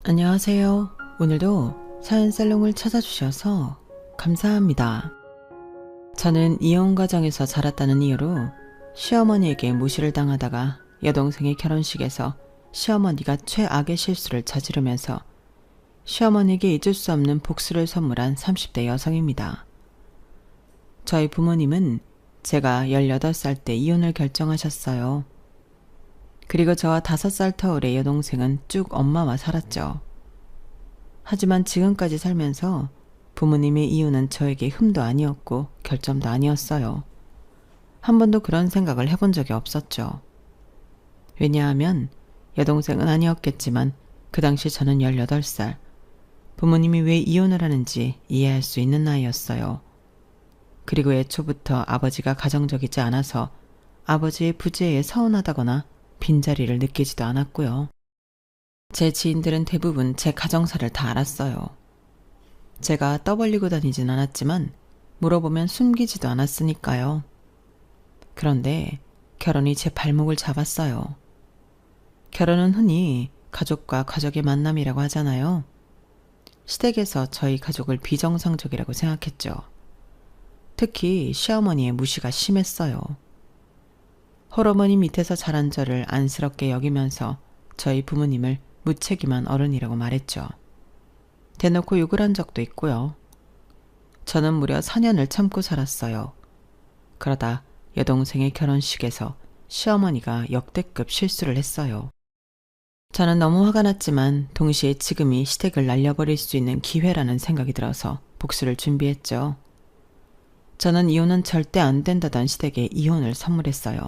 안녕하세요. 오늘도 사연살롱을 찾아주셔서 감사합니다. 저는 이혼 가정에서 자랐다는 이유로 시어머니에게 무시를 당하다가 여동생의 결혼식에서 시어머니가 최악의 실수를 저지르면서 시어머니에게 잊을 수 없는 복수를 선물한 30대 여성입니다. 저희 부모님은 제가 18살 때 이혼을 결정하셨어요. 그리고 저와 5살 터울의 여동생은 쭉 엄마와 살았죠. 하지만 지금까지 살면서 부모님의 이유는 저에게 흠도 아니었고 결점도 아니었어요. 한 번도 그런 생각을 해본 적이 없었죠. 왜냐하면 여동생은 아니었겠지만 그 당시 저는 18살, 부모님이 왜 이혼을 하는지 이해할 수 있는 나이였어요. 그리고 애초부터 아버지가 가정적이지 않아서 아버지의 부재에 서운하다거나 빈자리를 느끼지도 않았고요. 제 지인들은 대부분 제 가정사를 다 알았어요. 제가 떠벌리고 다니진 않았지만 물어보면 숨기지도 않았으니까요. 그런데 결혼이 제 발목을 잡았어요. 결혼은 흔히 가족과 가족의 만남이라고 하잖아요. 시댁에서 저희 가족을 비정상적이라고 생각했죠. 특히 시어머니의 무시가 심했어요. 홀어머니 밑에서 자란 저를 안쓰럽게 여기면서 저희 부모님을 무책임한 어른이라고 말했죠. 대놓고 욕을 한 적도 있고요. 저는 무려 4년을 참고 살았어요. 그러다 여동생의 결혼식에서 시어머니가 역대급 실수를 했어요. 저는 너무 화가 났지만 동시에 지금이 시댁을 날려버릴 수 있는 기회라는 생각이 들어서 복수를 준비했죠. 저는 이혼은 절대 안 된다던 시댁에 이혼을 선물했어요.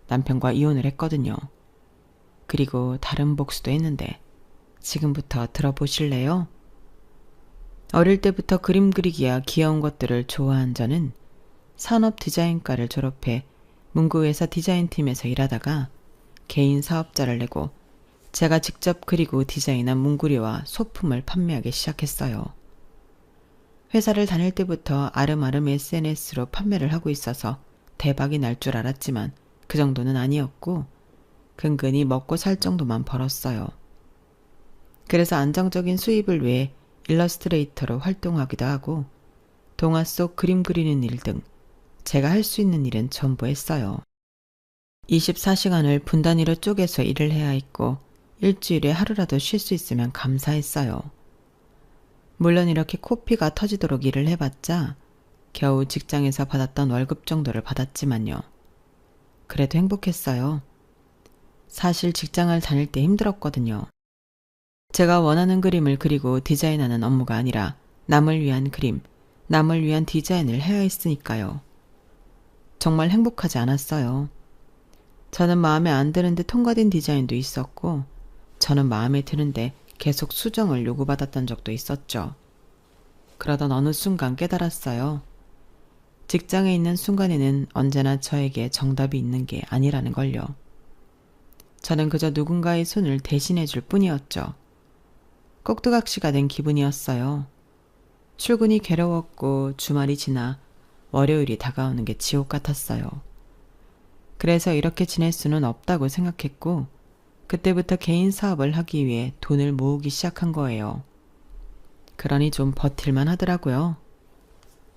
남편과 이혼을 했거든요. 그리고 다른 복수도 했는데 지금부터 들어보실래요? 어릴 때부터 그림 그리기야 귀여운 것들을 좋아한 저는 산업 디자인과를 졸업해 문구회사 디자인팀에서 일하다가 개인 사업자를 내고 제가 직접 그리고 디자인한 문구류와 소품을 판매하기 시작했어요. 회사를 다닐 때부터 아름아름 SNS로 판매를 하고 있어서 대박이 날 줄 알았지만 그 정도는 아니었고 근근히 먹고 살 정도만 벌었어요. 그래서 안정적인 수입을 위해 일러스트레이터로 활동하기도 하고 동화 속 그림 그리는 일 등 제가 할 수 있는 일은 전부 했어요. 24시간을 분 단위로 쪼개서 일을 해야 했고 일주일에 하루라도 쉴 수 있으면 감사했어요. 물론 이렇게 코피가 터지도록 일을 해봤자 겨우 직장에서 받았던 월급 정도를 받았지만요. 그래도 행복했어요. 사실 직장을 다닐 때 힘들었거든요. 제가 원하는 그림을 그리고 디자인하는 업무가 아니라 남을 위한 그림, 남을 위한 디자인을 해야 했으니까요. 정말 행복하지 않았어요. 저는 마음에 안 드는데 통과된 디자인도 있었고 저는 마음에 드는데 계속 수정을 요구받았던 적도 있었죠. 그러던 어느 순간 깨달았어요. 직장에 있는 순간에는 언제나 저에게 정답이 있는 게 아니라는 걸요. 저는 그저 누군가의 손을 대신해 줄 뿐이었죠. 꼭두각시가 된 기분이었어요. 출근이 괴로웠고 주말이 지나 월요일이 다가오는 게 지옥 같았어요. 그래서 이렇게 지낼 수는 없다고 생각했고 그때부터 개인 사업을 하기 위해 돈을 모으기 시작한 거예요. 그러니 좀 버틸만 하더라고요.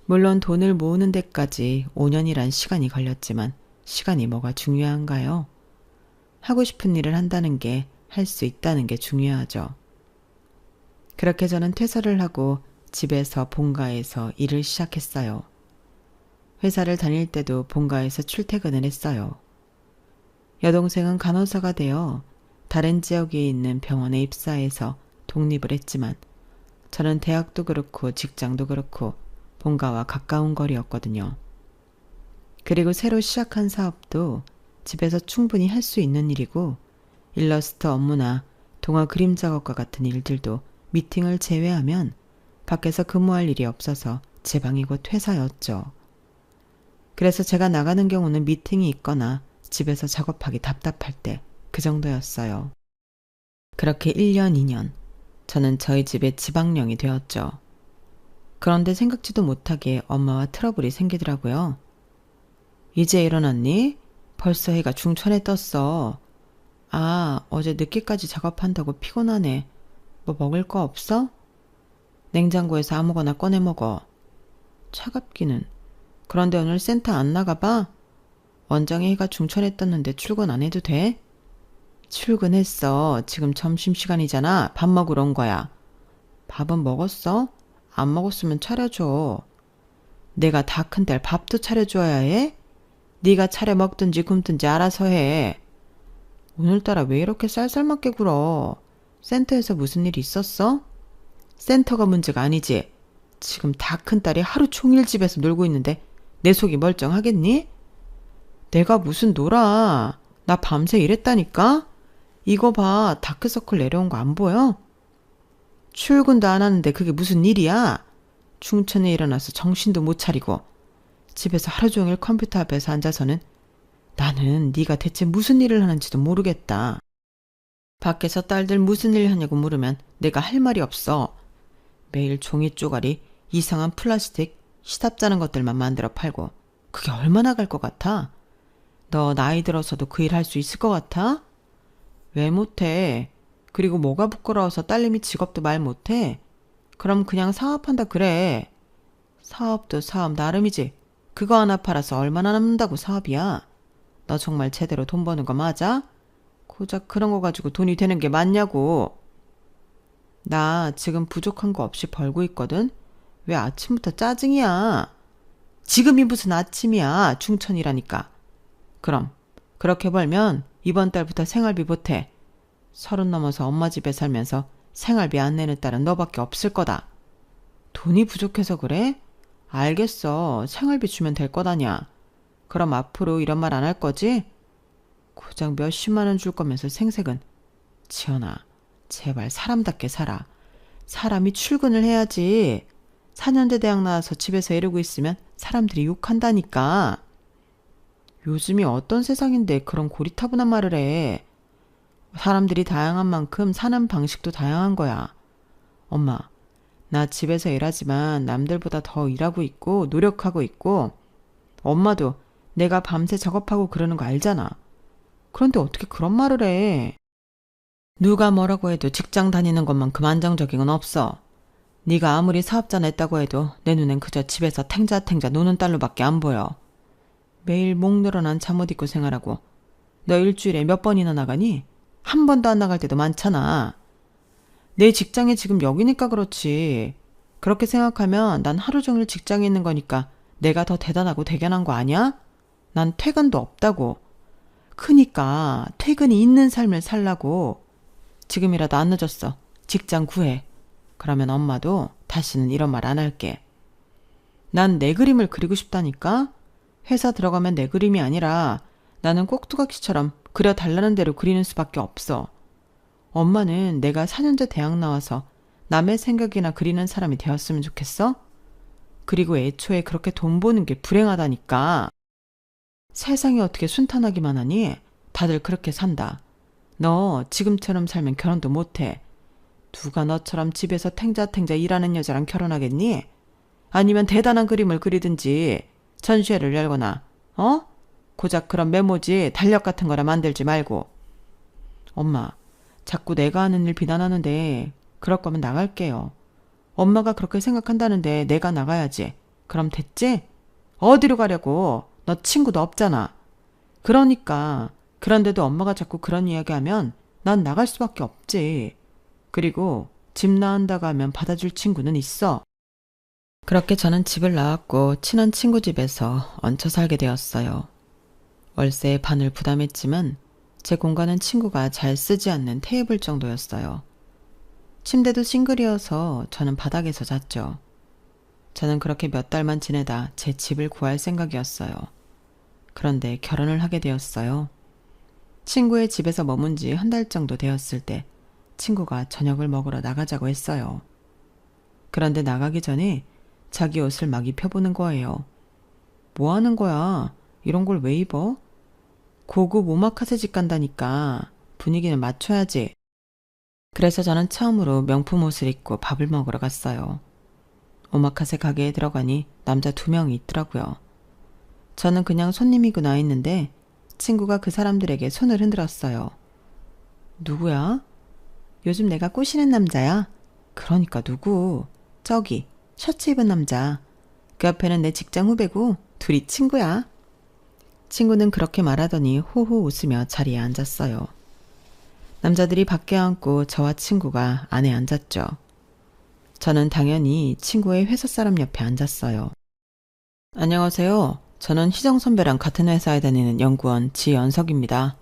물론 돈을 모으는 데까지 5년이란 시간이 걸렸지만 시간이 뭐가 중요한가요? 하고 싶은 일을 한다는 게 할 수 있다는 게 중요하죠. 그렇게 저는 퇴사를 하고 집에서 본가에서 일을 시작했어요. 회사를 다닐 때도 본가에서 출퇴근을 했어요. 여동생은 간호사가 되어 다른 지역에 있는 병원에 입사해서 독립을 했지만 저는 대학도 그렇고 직장도 그렇고 본가와 가까운 거리였거든요. 그리고 새로 시작한 사업도 집에서 충분히 할 수 있는 일이고 일러스트 업무나 동화 그림 작업과 같은 일들도 미팅을 제외하면 밖에서 근무할 일이 없어서 제 방이 곧 회사였죠. 그래서 제가 나가는 경우는 미팅이 있거나 집에서 작업하기 답답할 때 그 정도였어요. 그렇게 1년, 2년 저는 저희 집의 지방령이 되었죠. 그런데 생각지도 못하게 엄마와 트러블이 생기더라고요. 이제 일어났니? 벌써 해가 중천에 떴어. 아, 어제 늦게까지 작업한다고 피곤하네. 뭐 먹을 거 없어? 냉장고에서 아무거나 꺼내 먹어. 차갑기는. 그런데 오늘 센터 안 나가봐? 원장이 해가 중천에 떴는데 출근 안 해도 돼? 출근했어. 지금 점심시간이잖아. 밥 먹으러 온 거야. 밥은 먹었어? 안 먹었으면 차려줘. 내가 다 큰 딸 밥도 차려줘야 해? 네가 차려 먹든지 굶든지 알아서 해. 오늘따라 왜 이렇게 쌀쌀맞게 굴어? 센터에서 무슨 일 있었어? 센터가 문제가 아니지. 지금 다 큰 딸이 하루 종일 집에서 놀고 있는데 내 속이 멀쩡하겠니? 내가 무슨 놀아. 나 밤새 일했다니까? 이거 봐. 다크서클 내려온 거 안 보여? 출근도 안 하는데 그게 무슨 일이야? 중천에 일어나서 정신도 못 차리고 집에서 하루 종일 컴퓨터 앞에서 앉아서는 나는 네가 대체 무슨 일을 하는지도 모르겠다. 밖에서 딸들 무슨 일 하냐고 물으면 내가 할 말이 없어. 매일 종이 쪼가리, 이상한 플라스틱, 시답잖은 것들만 만들어 팔고 그게 얼마나 갈 것 같아? 너 나이 들어서도 그 일 할 수 있을 것 같아? 왜 못해? 그리고 뭐가 부끄러워서 딸내미 직업도 말 못해? 그럼 그냥 사업한다 그래. 사업도 사업 나름이지. 그거 하나 팔아서 얼마나 남는다고 사업이야? 너 정말 제대로 돈 버는 거 맞아? 고작 그런 거 가지고 돈이 되는 게 맞냐고. 나 지금 부족한 거 없이 벌고 있거든? 왜 아침부터 짜증이야? 지금이 무슨 아침이야. 중천이라니까. 그럼 그렇게 벌면 이번 달부터 생활비 보태. 30 넘어서 엄마 집에 살면서 생활비 안 내는 딸은 너밖에 없을 거다. 돈이 부족해서 그래? 알겠어. 생활비 주면 될 거다냐. 그럼 앞으로 이런 말 안 할 거지? 고작 몇십만 원 줄 거면서 생색은. 지연아, 제발 사람답게 살아. 사람이 출근을 해야지. 4년제 대학 나와서 집에서 이러고 있으면 사람들이 욕한다니까. 요즘이 어떤 세상인데 그런 고리타분한 말을 해. 사람들이 다양한 만큼 사는 방식도 다양한 거야. 엄마, 나 집에서 일하지만 남들보다 더 일하고 있고 노력하고 있고 엄마도 내가 밤새 작업하고 그러는 거 알잖아. 그런데 어떻게 그런 말을 해. 누가 뭐라고 해도 직장 다니는 것만큼 안정적인 건 없어. 네가 아무리 사업자 냈다고 해도 내 눈엔 그저 집에서 탱자탱자 노는 딸로밖에 안 보여. 매일 목 늘어난 잠옷 입고 생활하고 너 일주일에 몇 번이나 나가니? 한 번도 안 나갈 때도 많잖아. 내 직장이 지금 여기니까 그렇지. 그렇게 생각하면 난 하루 종일 직장에 있는 거니까 내가 더 대단하고 대견한 거 아니야? 난 퇴근도 없다고. 크니까 퇴근이 있는 삶을 살라고. 지금이라도 안 늦었어. 직장 구해. 그러면 엄마도 다시는 이런 말 안 할게. 난 내 그림을 그리고 싶다니까? 회사 들어가면 내 그림이 아니라 나는 꼭두각시처럼 그려달라는 대로 그리는 수밖에 없어. 엄마는 내가 4년제 대학 나와서 남의 생각이나 그리는 사람이 되었으면 좋겠어? 그리고 애초에 그렇게 돈 버는 게 불행하다니까. 세상이 어떻게 순탄하기만 하니? 다들 그렇게 산다. 너 지금처럼 살면 결혼도 못해. 누가 너처럼 집에서 탱자탱자 일하는 여자랑 결혼하겠니? 아니면 대단한 그림을 그리든지 전시회를 열거나 고작 그런 메모지 달력 같은 거나 만들지 말고. 엄마, 자꾸 내가 하는 일 비난하는데 그럴 거면 나갈게요. 엄마가 그렇게 생각한다는데 내가 나가야지. 그럼 됐지? 어디로 가려고? 너 친구도 없잖아. 그러니까 그런데도 엄마가 자꾸 그런 이야기하면 난 나갈 수밖에 없지. 그리고 집 나간다고 하면 받아줄 친구는 있어. 그렇게 저는 집을 나왔고 친한 친구 집에서 얹혀 살게 되었어요. 월세의 반을 부담했지만 제 공간은 친구가 잘 쓰지 않는 테이블 정도였어요. 침대도 싱글이어서 저는 바닥에서 잤죠. 저는 그렇게 몇 달만 지내다 제 집을 구할 생각이었어요. 그런데 결혼을 하게 되었어요. 친구의 집에서 머문 지 한 달 정도 되었을 때 친구가 저녁을 먹으러 나가자고 했어요. 그런데 나가기 전에 자기 옷을 막 입혀보는 거예요. 뭐 하는 거야? 이런 걸 왜 입어? 고급 오마카세 집 간다니까 분위기는 맞춰야지. 그래서 저는 처음으로 명품 옷을 입고 밥을 먹으러 갔어요. 오마카세 가게에 들어가니 남자 2명이 있더라고요. 저는 그냥 손님이구나 했는데 친구가 그 사람들에게 손을 흔들었어요. 누구야? 요즘 내가 꼬시는 남자야. 그러니까 누구? 저기 셔츠 입은 남자. 그 앞에는 내 직장 후배고 둘이 친구야. 친구는 그렇게 말하더니 호호 웃으며 자리에 앉았어요. 남자들이 밖에 앉고 저와 친구가 안에 앉았죠. 저는 당연히 친구의 회사 사람 옆에 앉았어요. 안녕하세요. 저는 희정 선배랑 같은 회사에 다니는 연구원 지연석입니다.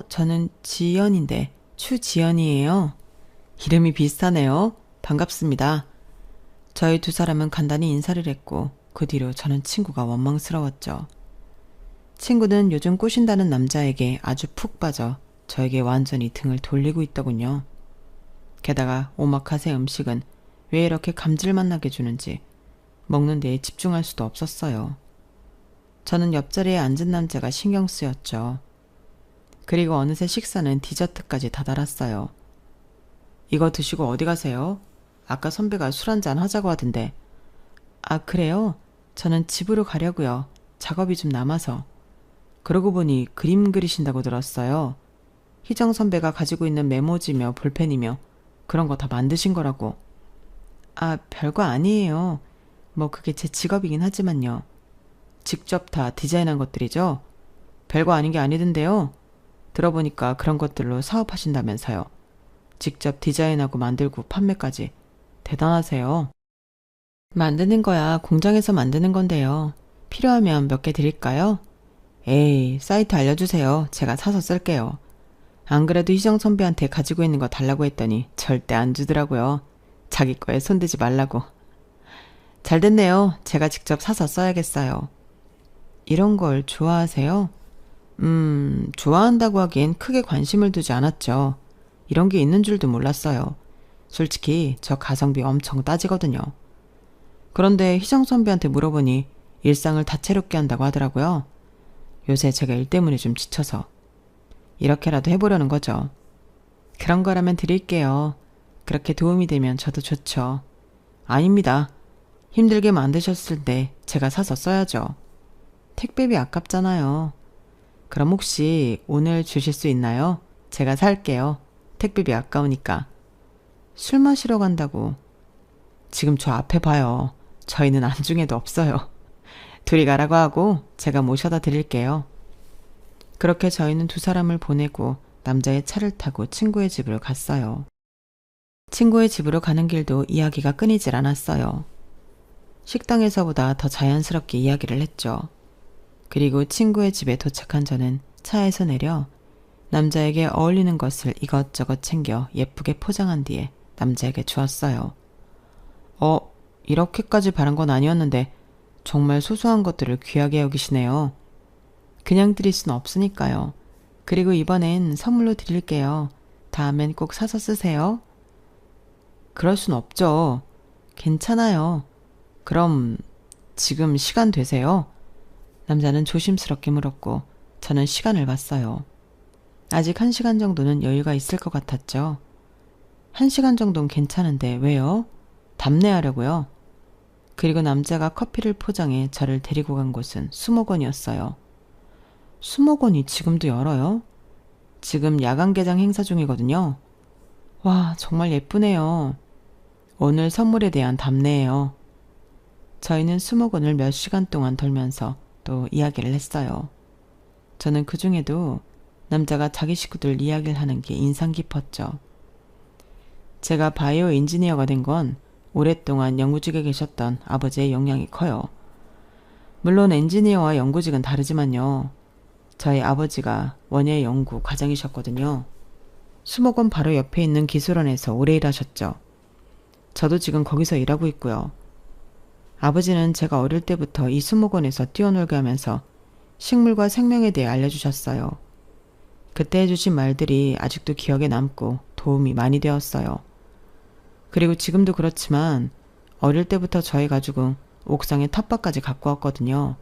저는 지연인데 추지연이에요. 이름이 비슷하네요. 반갑습니다. 저희 두 사람은 간단히 인사를 했고 그 뒤로 저는 친구가 원망스러웠죠. 친구는 요즘 꼬신다는 남자에게 아주 푹 빠져 저에게 완전히 등을 돌리고 있더군요. 게다가 오마카세 음식은 왜 이렇게 감질만 나게 주는지 먹는 데에 집중할 수도 없었어요. 저는 옆자리에 앉은 남자가 신경 쓰였죠. 그리고 어느새 식사는 디저트까지 다다랐어요. 이거 드시고 어디 가세요? 아까 선배가 술 한잔 하자고 하던데. 아, 그래요? 저는 집으로 가려고요. 작업이 좀 남아서. 그러고 보니 그림 그리신다고 들었어요. 희정 선배가 가지고 있는 메모지며 볼펜이며 그런 거 다 만드신 거라고. 아, 별거 아니에요. 뭐 그게 제 직업이긴 하지만요. 직접 다 디자인한 것들이죠? 별거 아닌 게 아니던데요. 들어보니까 그런 것들로 사업하신다면서요. 직접 디자인하고 만들고 판매까지. 대단하세요. 만드는 거야 공장에서 만드는 건데요. 필요하면 몇 개 드릴까요? 에이, 사이트 알려주세요. 제가 사서 쓸게요. 안 그래도 희정 선배한테 가지고 있는 거 달라고 했더니 절대 안 주더라고요. 자기 거에 손대지 말라고. 잘 됐네요. 제가 직접 사서 써야겠어요. 이런 걸 좋아하세요? 좋아한다고 하기엔 크게 관심을 두지 않았죠. 이런 게 있는 줄도 몰랐어요. 솔직히 저 가성비 엄청 따지거든요. 그런데 희정 선배한테 물어보니 일상을 다채롭게 한다고 하더라고요. 요새 제가 일 때문에 좀 지쳐서. 이렇게라도 해보려는 거죠. 그런 거라면 드릴게요. 그렇게 도움이 되면 저도 좋죠. 아닙니다. 힘들게 만드셨을 때 제가 사서 써야죠. 택배비 아깝잖아요. 그럼 혹시 오늘 주실 수 있나요? 제가 살게요. 택배비 아까우니까. 술 마시러 간다고. 지금 저 앞에 봐요. 저희는 안중에도 없어요. 둘이 가라고 하고 제가 모셔다 드릴게요. 그렇게 저희는 두 사람을 보내고 남자의 차를 타고 친구의 집으로 갔어요. 친구의 집으로 가는 길도 이야기가 끊이질 않았어요. 식당에서보다 더 자연스럽게 이야기를 했죠. 그리고 친구의 집에 도착한 저는 차에서 내려 남자에게 어울리는 것을 이것저것 챙겨 예쁘게 포장한 뒤에 남자에게 주었어요. 이렇게까지 바란 건 아니었는데 정말 소소한 것들을 귀하게 여기시네요. 그냥 드릴 순 없으니까요. 그리고 이번엔 선물로 드릴게요. 다음엔 꼭 사서 쓰세요. 그럴 순 없죠. 괜찮아요. 그럼 지금 시간 되세요? 남자는 조심스럽게 물었고 저는 시간을 봤어요. 아직 1시간 정도는 여유가 있을 것 같았죠. 1시간 정도는 괜찮은데 왜요? 답례하려고요. 그리고 남자가 커피를 포장해 저를 데리고 간 곳은 수목원이었어요. 수목원이 지금도 열어요? 지금 야간 개장 행사 중이거든요. 와, 정말 예쁘네요. 오늘 선물에 대한 답례예요. 저희는 수목원을 몇 시간 동안 돌면서 또 이야기를 했어요. 저는 그 중에도 남자가 자기 식구들 이야기를 하는 게 인상 깊었죠. 제가 바이오 엔지니어가 된 건 오랫동안 연구직에 계셨던 아버지의 영향이 커요. 물론 엔지니어와 연구직은 다르지만요. 저희 아버지가 원예 연구 과장이셨거든요. 수목원 바로 옆에 있는 기술원에서 오래 일하셨죠. 저도 지금 거기서 일하고 있고요. 아버지는 제가 어릴 때부터 이 수목원에서 뛰어놀게 하면서 식물과 생명에 대해 알려주셨어요. 그때 해주신 말들이 아직도 기억에 남고 도움이 많이 되었어요. 그리고 지금도 그렇지만 어릴 때부터 저희 가족은 옥상에 텃밭까지 갖고 왔거든요.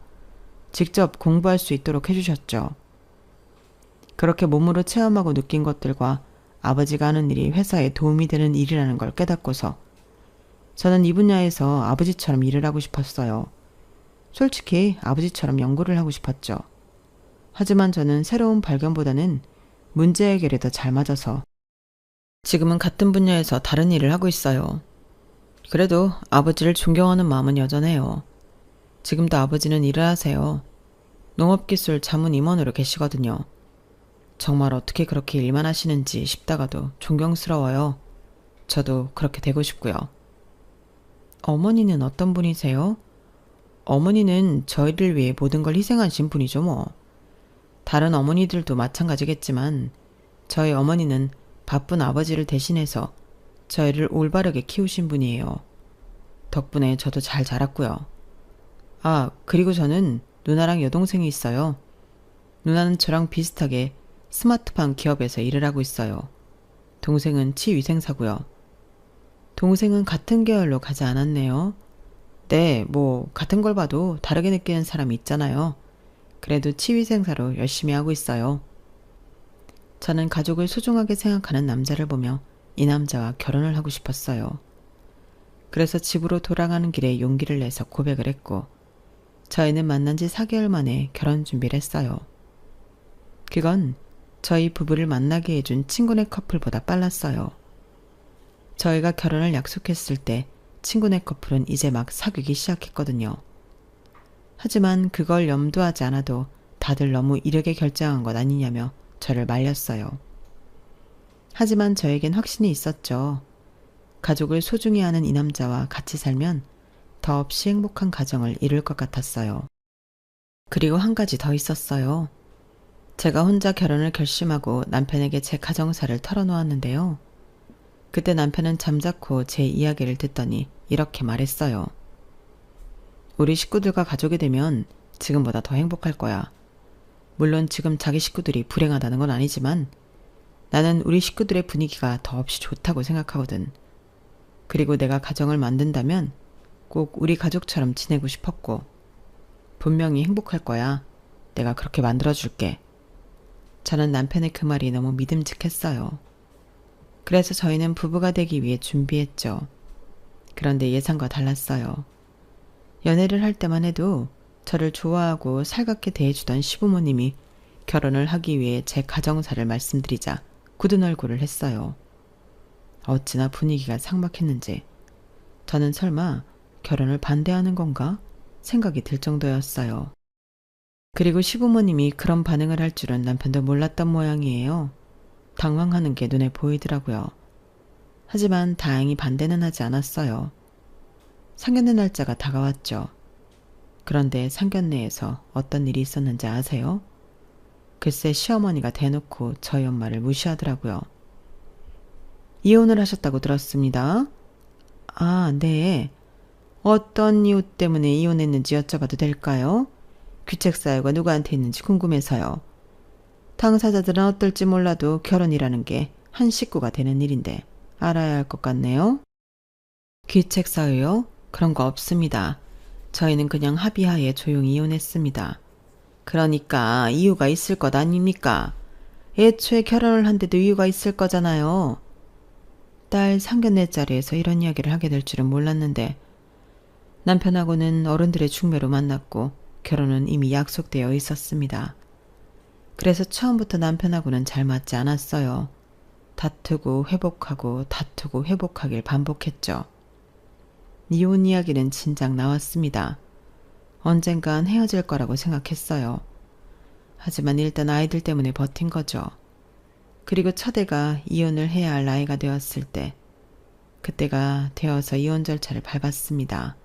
직접 공부할 수 있도록 해주셨죠. 그렇게 몸으로 체험하고 느낀 것들과 아버지가 하는 일이 회사에 도움이 되는 일이라는 걸 깨닫고서 저는 이 분야에서 아버지처럼 일을 하고 싶었어요. 솔직히 아버지처럼 연구를 하고 싶었죠. 하지만 저는 새로운 발견보다는 문제 해결에 더 잘 맞아서 지금은 같은 분야에서 다른 일을 하고 있어요. 그래도 아버지를 존경하는 마음은 여전해요. 지금도 아버지는 일을 하세요. 농업기술 자문 임원으로 계시거든요. 정말 어떻게 그렇게 일만 하시는지 싶다가도 존경스러워요. 저도 그렇게 되고 싶고요. 어머니는 어떤 분이세요? 어머니는 저희를 위해 모든 걸 희생하신 분이죠 뭐. 다른 어머니들도 마찬가지겠지만 저희 어머니는 바쁜 아버지를 대신해서 저희를 올바르게 키우신 분이에요. 덕분에 저도 잘 자랐고요. 아, 그리고 저는 누나랑 여동생이 있어요. 누나는 저랑 비슷하게 스마트팜 기업에서 일을 하고 있어요. 동생은 치위생사고요. 동생은 같은 계열로 가지 않았네요. 네, 뭐 같은 걸 봐도 다르게 느끼는 사람이 있잖아요. 그래도 치위생사로 열심히 하고 있어요. 저는 가족을 소중하게 생각하는 남자를 보며 이 남자와 결혼을 하고 싶었어요. 그래서 집으로 돌아가는 길에 용기를 내서 고백을 했고 저희는 만난 지 4개월 만에 결혼 준비를 했어요. 그건 저희 부부를 만나게 해준 친구네 커플보다 빨랐어요. 저희가 결혼을 약속했을 때 친구네 커플은 이제 막 사귀기 시작했거든요. 하지만 그걸 염두하지 않아도 다들 너무 이르게 결정한 것 아니냐며 저를 말렸어요. 하지만 저에겐 확신이 있었죠. 가족을 소중히 하는 이 남자와 같이 살면 더없이 행복한 가정을 이룰 것 같았어요. 그리고 한 가지 더 있었어요. 제가 혼자 결혼을 결심하고 남편에게 제 가정사를 털어놓았는데요. 그때 남편은 잠자코 제 이야기를 듣더니 이렇게 말했어요. 우리 식구들과 가족이 되면 지금보다 더 행복할 거야. 물론 지금 자기 식구들이 불행하다는 건 아니지만 나는 우리 식구들의 분위기가 더없이 좋다고 생각하거든. 그리고 내가 가정을 만든다면 꼭 우리 가족처럼 지내고 싶었고 분명히 행복할 거야. 내가 그렇게 만들어줄게. 저는 남편의 그 말이 너무 믿음직했어요. 그래서 저희는 부부가 되기 위해 준비했죠. 그런데 예상과 달랐어요. 연애를 할 때만 해도 저를 좋아하고 살갑게 대해주던 시부모님이 결혼을 하기 위해 제 가정사를 말씀드리자 굳은 얼굴을 했어요. 어찌나 분위기가 삭막했는지 저는 설마 결혼을 반대하는 건가 생각이 들 정도였어요. 그리고 시부모님이 그런 반응을 할 줄은 남편도 몰랐던 모양이에요. 당황하는 게 눈에 보이더라고요. 하지만 다행히 반대는 하지 않았어요. 상견례 날짜가 다가왔죠. 그런데 상견례에서 어떤 일이 있었는지 아세요? 글쎄 시어머니가 대놓고 저희 엄마를 무시하더라고요. 이혼을 하셨다고 들었습니다. 아, 네. 어떤 이유 때문에 이혼했는지 여쭤봐도 될까요? 귀책 사유가 누구한테 있는지 궁금해서요. 당사자들은 어떨지 몰라도 결혼이라는 게 한 식구가 되는 일인데 알아야 할 것 같네요. 귀책 사유요? 그런 거 없습니다. 저희는 그냥 합의하에 조용히 이혼했습니다. 그러니까 이유가 있을 것 아닙니까? 애초에 결혼을 한 데도 이유가 있을 거잖아요. 딸 상견례 자리에서 이런 이야기를 하게 될 줄은 몰랐는데 남편하고는 어른들의 중매로 만났고 결혼은 이미 약속되어 있었습니다. 그래서 처음부터 남편하고는 잘 맞지 않았어요. 다투고 회복하고 다투고 회복하길 반복했죠. 이혼 이야기는 진작 나왔습니다. 언젠간 헤어질 거라고 생각했어요. 하지만 일단 아이들 때문에 버틴 거죠. 그리고 첫애가 이혼을 해야 할 나이가 되었을 때 그때가 되어서 이혼 절차를 밟았습니다.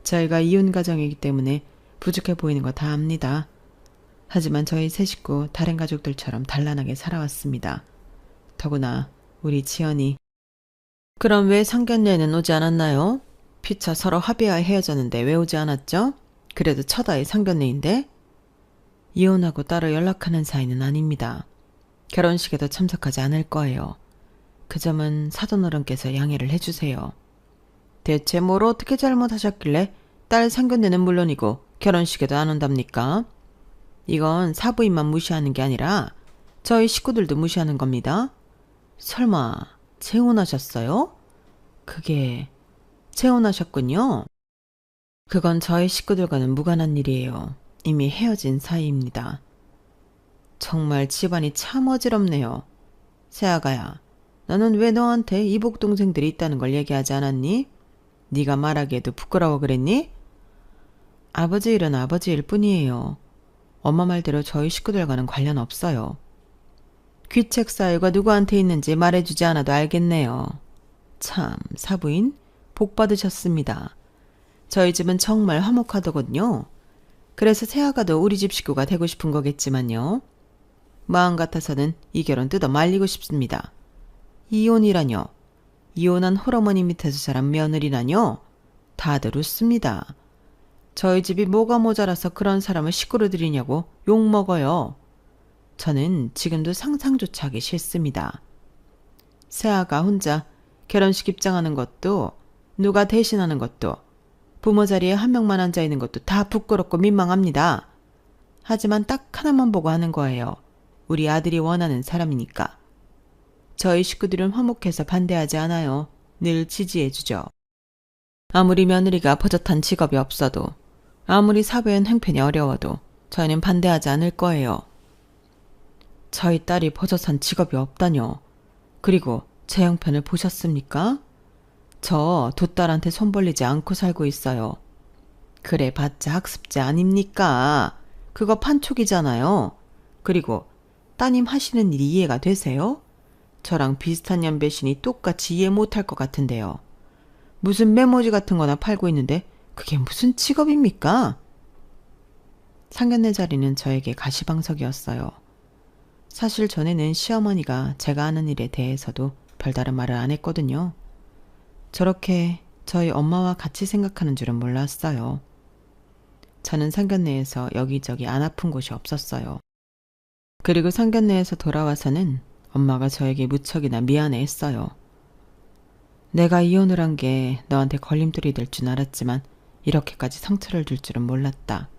저희가 이혼 가정이기 때문에 부족해 보이는 거 다 압니다. 하지만 저희 세 식구 다른 가족들처럼 단란하게 살아왔습니다. 더구나 우리 지연이. 그럼 왜 상견례는 오지 않았나요? 피차 서로 합의하에 헤어졌는데 왜 오지 않았죠? 그래도 첫 아이 상견례인데? 이혼하고 따로 연락하는 사이는 아닙니다. 결혼식에도 참석하지 않을 거예요. 그 점은 사돈어른께서 양해를 해주세요. 대체 뭘 어떻게 잘못하셨길래 딸 상견례는 물론이고 결혼식에도 안 온답니까? 이건 사부인만 무시하는 게 아니라 저희 식구들도 무시하는 겁니다. 설마 재혼하셨어요? 그게 재혼하셨군요. 그건 저희 식구들과는 무관한 일이에요. 이미 헤어진 사이입니다. 정말 집안이 참 어지럽네요. 새아가야, 나는 왜 너한테 이복 동생들이 있다는 걸 얘기하지 않았니? 네가 말하기에도 부끄러워 그랬니? 아버지 일은 아버지 일 뿐이에요. 엄마 말대로 저희 식구들과는 관련 없어요. 귀책 사유가 누구한테 있는지 말해주지 않아도 알겠네요. 참, 사부인 복 받으셨습니다. 저희 집은 정말 화목하더군요. 그래서 새아가도 우리 집 식구가 되고 싶은 거겠지만요. 마음 같아서는 이 결혼 뜯어 말리고 싶습니다. 이혼이라뇨. 이혼한 홀어머니 밑에서 자란 며느리라뇨. 다들 웃습니다. 저희 집이 뭐가 모자라서 그런 사람을 식구로 들이냐고 욕먹어요. 저는 지금도 상상조차 하기 싫습니다. 새아가 혼자 결혼식 입장하는 것도 누가 대신하는 것도 부모 자리에 한 명만 앉아있는 것도 다 부끄럽고 민망합니다. 하지만 딱 하나만 보고 하는 거예요. 우리 아들이 원하는 사람이니까. 저희 식구들은 화목해서 반대하지 않아요. 늘 지지해주죠. 아무리 며느리가 버젓한 직업이 없어도 아무리 사회엔 행편이 어려워도 저희는 반대하지 않을 거예요. 저희 딸이 버젓한 직업이 없다뇨. 그리고 제 형편을 보셨습니까? 저 두 딸한테 손 벌리지 않고 살고 있어요. 그래 봤자 학습제 아닙니까? 그거 판촉이잖아요. 그리고 따님 하시는 일이 이해가 되세요? 저랑 비슷한 연배시니 똑같이 이해 못할 것 같은데요. 무슨 메모지 같은 거나 팔고 있는데 그게 무슨 직업입니까? 상견례 자리는 저에게 가시방석이었어요. 사실 전에는 시어머니가 제가 하는 일에 대해서도 별다른 말을 안 했거든요. 저렇게 저희 엄마와 같이 생각하는 줄은 몰랐어요. 저는 상견례에서 여기저기 안 아픈 곳이 없었어요. 그리고 상견례에서 돌아와서는 엄마가 저에게 무척이나 미안해했어요. 내가 이혼을 한 게 너한테 걸림돌이 될 줄 알았지만 이렇게까지 상처를 줄 줄은 몰랐다.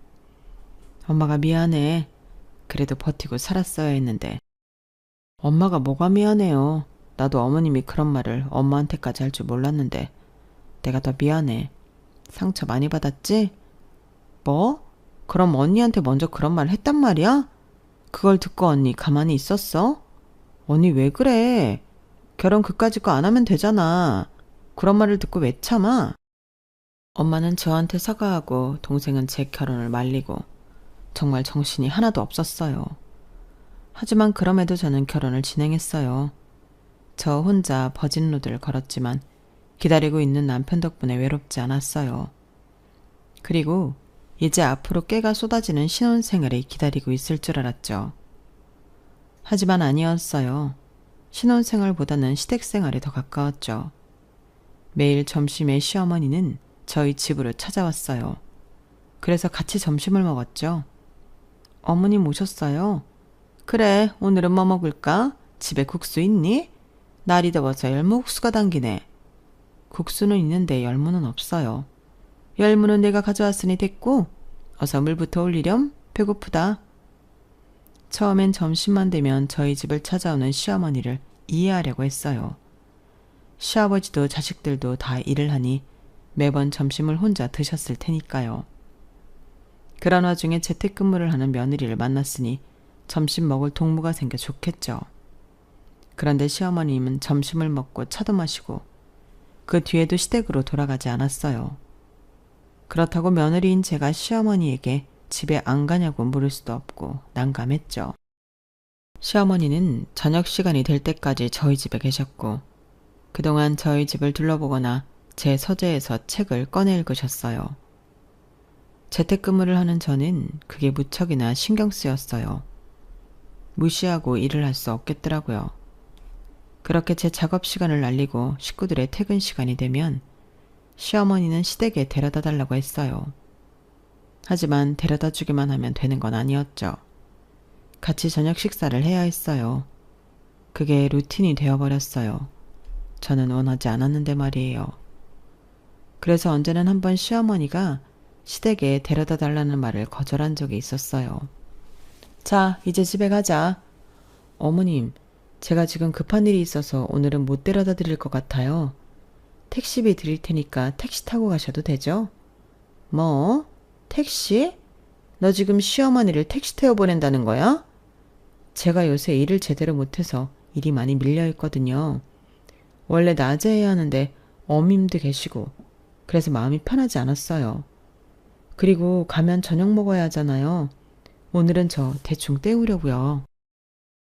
엄마가 미안해. 그래도 버티고 살았어야 했는데. 엄마가 뭐가 미안해요. 나도 어머님이 그런 말을 엄마한테까지 할 줄 몰랐는데 내가 더 미안해. 상처 많이 받았지? 뭐? 그럼 언니한테 먼저 그런 말 했단 말이야? 그걸 듣고 언니 가만히 있었어? 언니 왜 그래? 결혼 그까짓 거 안 하면 되잖아. 그런 말을 듣고 왜 참아? 엄마는 저한테 사과하고 동생은 제 결혼을 말리고 정말 정신이 하나도 없었어요. 하지만 그럼에도 저는 결혼을 진행했어요. 저 혼자 버진로드를 걸었지만 기다리고 있는 남편 덕분에 외롭지 않았어요. 그리고 이제 앞으로 깨가 쏟아지는 신혼생활이 기다리고 있을 줄 알았죠. 하지만 아니었어요. 신혼생활보다는 시댁생활이 더 가까웠죠. 매일 점심에 시어머니는 저희 집으로 찾아왔어요. 그래서 같이 점심을 먹었죠. 어머님 오셨어요? 그래, 오늘은 뭐 먹을까? 집에 국수 있니? 날이 더워서 열무국수가 당기네. 국수는 있는데 열무는 없어요. 열무는 내가 가져왔으니 됐고 어서 물부터 올리렴. 배고프다. 처음엔 점심만 되면 저희 집을 찾아오는 시어머니를 이해하려고 했어요. 시아버지도 자식들도 다 일을 하니 매번 점심을 혼자 드셨을 테니까요. 그런 와중에 재택근무를 하는 며느리를 만났으니 점심 먹을 동무가 생겨 좋겠죠. 그런데 시어머님은 점심을 먹고 차도 마시고 그 뒤에도 시댁으로 돌아가지 않았어요. 그렇다고 며느리인 제가 시어머니에게 집에 안 가냐고 물을 수도 없고 난감했죠. 시어머니는 저녁 시간이 될 때까지 저희 집에 계셨고 그동안 저희 집을 둘러보거나 제 서재에서 책을 꺼내 읽으셨어요. 재택근무를 하는 저는 그게 무척이나 신경 쓰였어요. 무시하고 일을 할 수 없겠더라고요. 그렇게 제 작업 시간을 날리고 식구들의 퇴근 시간이 되면 시어머니는 시댁에 데려다 달라고 했어요. 하지만 데려다 주기만 하면 되는 건 아니었죠. 같이 저녁 식사를 해야 했어요. 그게 루틴이 되어버렸어요. 저는 원하지 않았는데 말이에요. 그래서 언제는 한번 시어머니가 시댁에 데려다 달라는 말을 거절한 적이 있었어요. 자, 이제 집에 가자. 어머님, 제가 지금 급한 일이 있어서 오늘은 못 데려다 드릴 것 같아요. 택시비 드릴 테니까 택시 타고 가셔도 되죠? 뭐? 택시? 너 지금 시어머니를 택시 태워 보낸다는 거야? 제가 요새 일을 제대로 못해서 일이 많이 밀려 있거든요. 원래 낮에 해야 하는데 어머님도 계시고 그래서 마음이 편하지 않았어요. 그리고 가면 저녁 먹어야 하잖아요. 오늘은 저 대충 때우려고요.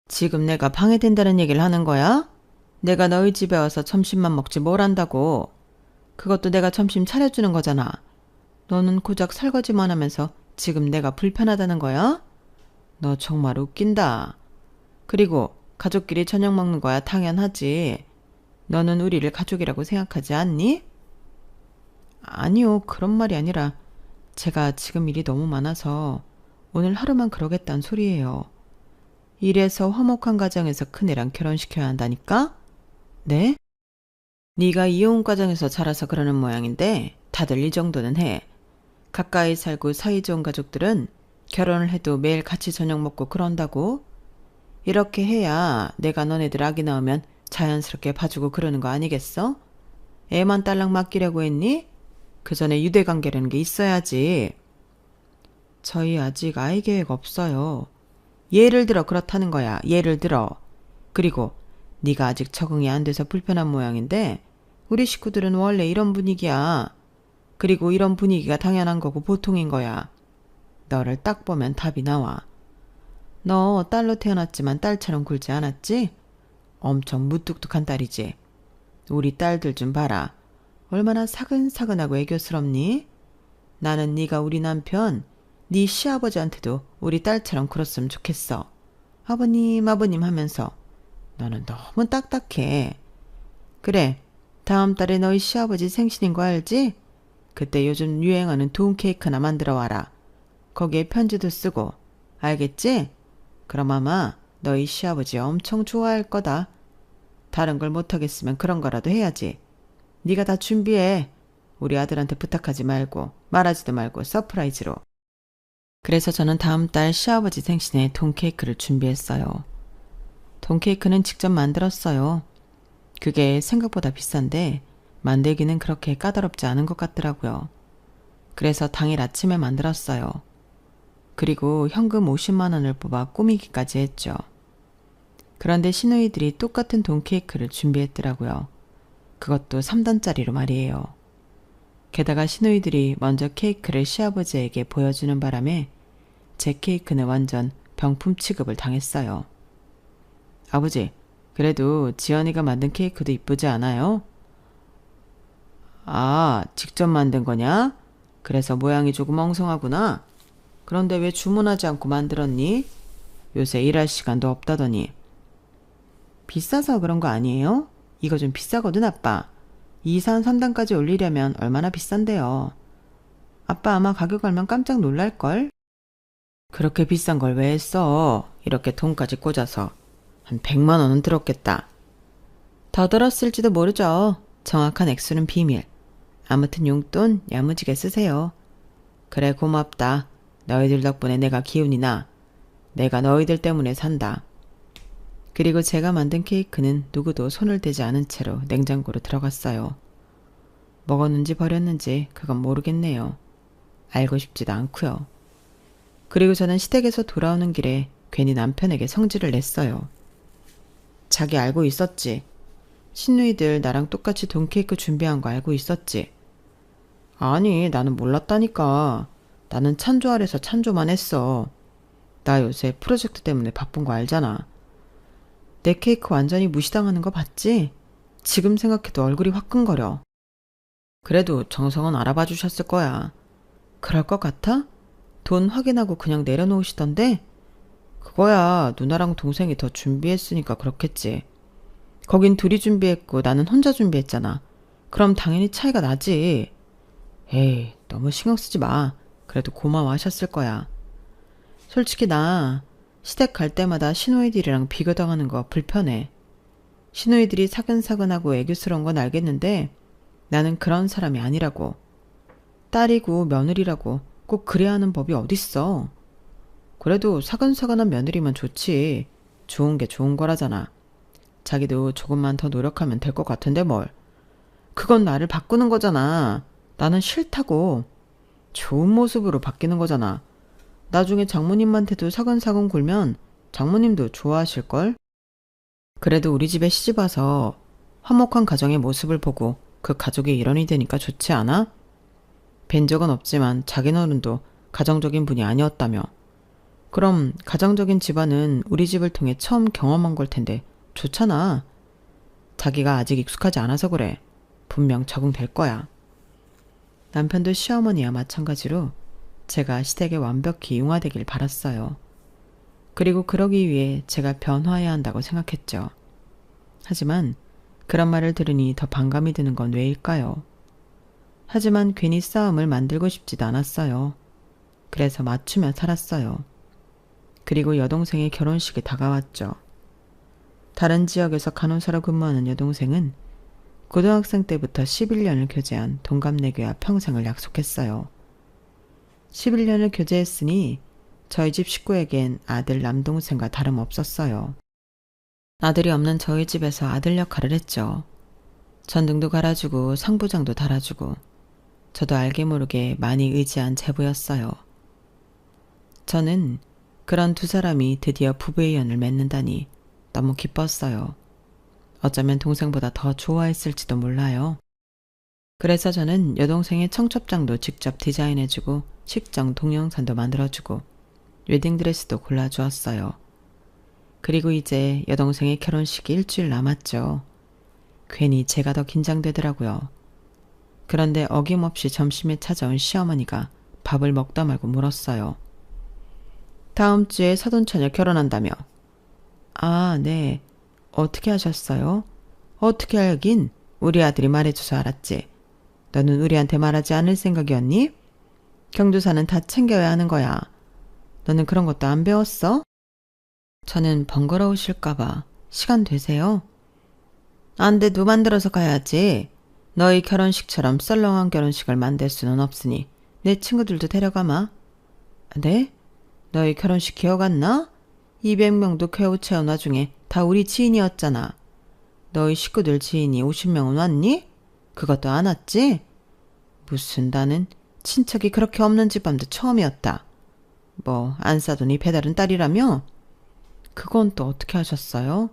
지금 내가 방해된다는 얘기를 하는 거야? 내가 너희 집에 와서 점심만 먹지 뭘 한다고. 그것도 내가 점심 차려주는 거잖아. 너는 고작 설거지만 하면서 지금 내가 불편하다는 거야? 너 정말 웃긴다. 그리고 가족끼리 저녁 먹는 거야 당연하지. 너는 우리를 가족이라고 생각하지 않니? 아니요, 그런 말이 아니라 제가 지금 일이 너무 많아서 오늘 하루만 그러겠다는 소리예요. 이래서 화목한 가정에서 큰애랑 결혼시켜야 한다니까? 네? 네가 이혼 과정에서 자라서 그러는 모양인데 다들 이 정도는 해. 가까이 살고 사이 좋은 가족들은 결혼을 해도 매일 같이 저녁 먹고 그런다고? 이렇게 해야 내가 너네들 아기 낳으면 자연스럽게 봐주고 그러는 거 아니겠어? 애만 딸랑 맡기려고 했니? 그 전에 유대관계라는 게 있어야지. 저희 아직 아이 계획 없어요. 예를 들어 그렇다는 거야. 예를 들어. 그리고 네가 아직 적응이 안 돼서 불편한 모양인데 우리 식구들은 원래 이런 분위기야. 그리고 이런 분위기가 당연한 거고 보통인 거야. 너를 딱 보면 답이 나와. 너 딸로 태어났지만 딸처럼 굴지 않았지? 엄청 무뚝뚝한 딸이지. 우리 딸들 좀 봐라. 얼마나 사근사근하고 애교스럽니? 나는 네가 우리 남편, 네 시아버지한테도 우리 딸처럼 굴었으면 좋겠어. 아버님 아버님 하면서. 너는 너무 딱딱해. 그래, 다음 달에 너희 시아버지 생신인 거 알지? 그때 요즘 유행하는 돈 케이크나 만들어 와라. 거기에 편지도 쓰고. 알겠지? 그럼 아마 너희 시아버지 엄청 좋아할 거다. 다른 걸 못하겠으면 그런 거라도 해야지. 네가 다 준비해. 우리 아들한테 부탁하지 말고 말하지도 말고 서프라이즈로. 그래서 저는 다음 달 시아버지 생신에 돈 케이크를 준비했어요. 돈 케이크는 직접 만들었어요. 그게 생각보다 비싼데 만들기는 그렇게 까다롭지 않은 것 같더라고요. 그래서 당일 아침에 만들었어요. 그리고 현금 50만 원을 뽑아 꾸미기까지 했죠. 그런데 시누이들이 똑같은 돈 케이크를 준비했더라고요. 그것도 3단짜리로 말이에요. 게다가 시누이들이 먼저 케이크를 시아버지에게 보여주는 바람에 제 케이크는 완전 병품 취급을 당했어요. 아버지, 그래도 지연이가 만든 케이크도 이쁘지 않아요? 아, 직접 만든 거냐? 그래서 모양이 조금 엉성하구나. 그런데 왜 주문하지 않고 만들었니? 요새 일할 시간도 없다더니. 비싸서 그런 거 아니에요? 이거 좀 비싸거든, 아빠. 2산 3단까지 올리려면 얼마나 비싼데요. 아빠 아마 가격 알면 깜짝 놀랄걸? 그렇게 비싼 걸 왜 했어? 이렇게 돈까지 꽂아서. 한 100만 원은 들었겠다. 더 들었을지도 모르죠. 정확한 액수는 비밀. 아무튼 용돈 야무지게 쓰세요. 그래, 고맙다. 너희들 덕분에 내가 기운이 나. 내가 너희들 때문에 산다. 그리고 제가 만든 케이크는 누구도 손을 대지 않은 채로 냉장고로 들어갔어요. 먹었는지 버렸는지 그건 모르겠네요. 알고 싶지도 않고요. 그리고 저는 시댁에서 돌아오는 길에 괜히 남편에게 성질을 냈어요. 자기 알고 있었지. 시누이들 나랑 똑같이 돈 케이크 준비한 거 알고 있었지. 아니, 나는 몰랐다니까. 나는 찬조 아래서 찬조만 했어. 나 요새 프로젝트 때문에 바쁜 거 알잖아. 내 케이크 완전히 무시당하는 거 봤지? 지금 생각해도 얼굴이 화끈거려. 그래도 정성은 알아봐 주셨을 거야. 그럴 것 같아? 돈 확인하고 그냥 내려놓으시던데? 그거야 누나랑 동생이 더 준비했으니까 그렇겠지. 거긴 둘이 준비했고 나는 혼자 준비했잖아. 그럼 당연히 차이가 나지. 에이, 너무 신경 쓰지 마. 그래도 고마워하셨을 거야. 솔직히 나 시댁 갈 때마다 시누이들이랑 비교당하는 거 불편해. 시누이들이 사근사근하고 애교스러운 건 알겠는데 나는 그런 사람이 아니라고. 딸이고 며느리라고 꼭 그래야 하는 법이 어딨어. 그래도 사근사근한 며느리면 좋지. 좋은 게 좋은 거라잖아. 자기도 조금만 더 노력하면 될 것 같은데 뭘. 그건 나를 바꾸는 거잖아. 나는 싫다고. 좋은 모습으로 바뀌는 거잖아. 나중에 장모님한테도 사근사근 굴면 장모님도 좋아하실걸? 그래도 우리 집에 시집와서 화목한 가정의 모습을 보고 그 가족의 일원이 되니까 좋지 않아? 뵌 적은 없지만 자기 어른도 가정적인 분이 아니었다며. 그럼 가정적인 집안은 우리 집을 통해 처음 경험한 걸 텐데 좋잖아. 자기가 아직 익숙하지 않아서 그래. 분명 적응될 거야. 남편도 시어머니와 마찬가지로 제가 시댁에 완벽히 융화되길 바랐어요. 그리고 그러기 위해 제가 변화해야 한다고 생각했죠. 하지만 그런 말을 들으니 더 반감이 드는 건 왜일까요? 하지만 괜히 싸움을 만들고 싶지도 않았어요. 그래서 맞추며 살았어요. 그리고 여동생의 결혼식이 다가왔죠. 다른 지역에서 간호사로 근무하는 여동생은 고등학생 때부터 11년을 교제한 동갑내기와 평생을 약속했어요. 11년을 교제했으니 저희 집 식구에겐 아들 남동생과 다름없었어요. 아들이 없는 저희 집에서 아들 역할을 했죠. 전등도 갈아주고 상부장도 달아주고 저도 알게 모르게 많이 의지한 제부였어요. 저는 그런 두 사람이 드디어 부부의 연을 맺는다니 너무 기뻤어요. 어쩌면 동생보다 더 좋아했을지도 몰라요. 그래서 저는 여동생의 청첩장도 직접 디자인해주고 식정 동영상도 만들어주고 웨딩드레스도 골라주었어요. 그리고 이제 여동생의 결혼식이 일주일 남았죠. 괜히 제가 더 긴장되더라고요. 그런데 어김없이 점심에 찾아온 시어머니가 밥을 먹다 말고 물었어요. 다음 주에 사돈처녀 결혼한다며. 아, 네. 어떻게 하셨어요? 어떻게 알긴? 우리 아들이 말해줘서 알았지. 너는 우리한테 말하지 않을 생각이었니? 경조사는 다 챙겨야 하는 거야. 너는 그런 것도 안 배웠어? 저는 번거로우실까봐 시간 되세요? 안 돼도 만들어서 가야지. 너희 결혼식처럼 썰렁한 결혼식을 만들 수는 없으니 내 친구들도 데려가마. 네? 너희 결혼식 기억 안 나? 200명도 겨우 채운 와중에 다 우리 지인이었잖아. 너희 식구들 지인이 50명은 왔니? 그것도 안 왔지? 무슨 나는 친척이 그렇게 없는 집안도 처음이었다. 뭐 안 싸더니 배달은 딸이라며? 그건 또 어떻게 하셨어요?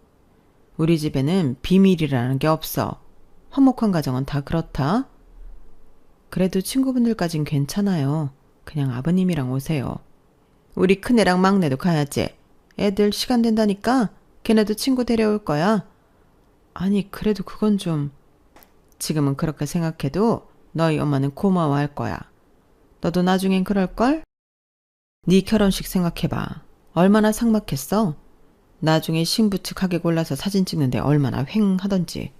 우리 집에는 비밀이라는 게 없어. 화목한 가정은 다 그렇다. 그래도 친구분들까진 괜찮아요. 그냥 아버님이랑 오세요. 우리 큰애랑 막내도 가야지. 애들 시간 된다니까 걔네도 친구 데려올 거야. 아니 그래도 그건 좀... 지금은 그렇게 생각해도 너희 엄마는 고마워할 거야. 너도 나중엔 그럴걸? 네 결혼식 생각해봐. 얼마나 삭막했어? 나중에 신부 측 하게 골라서 사진 찍는데 얼마나 휑하던지.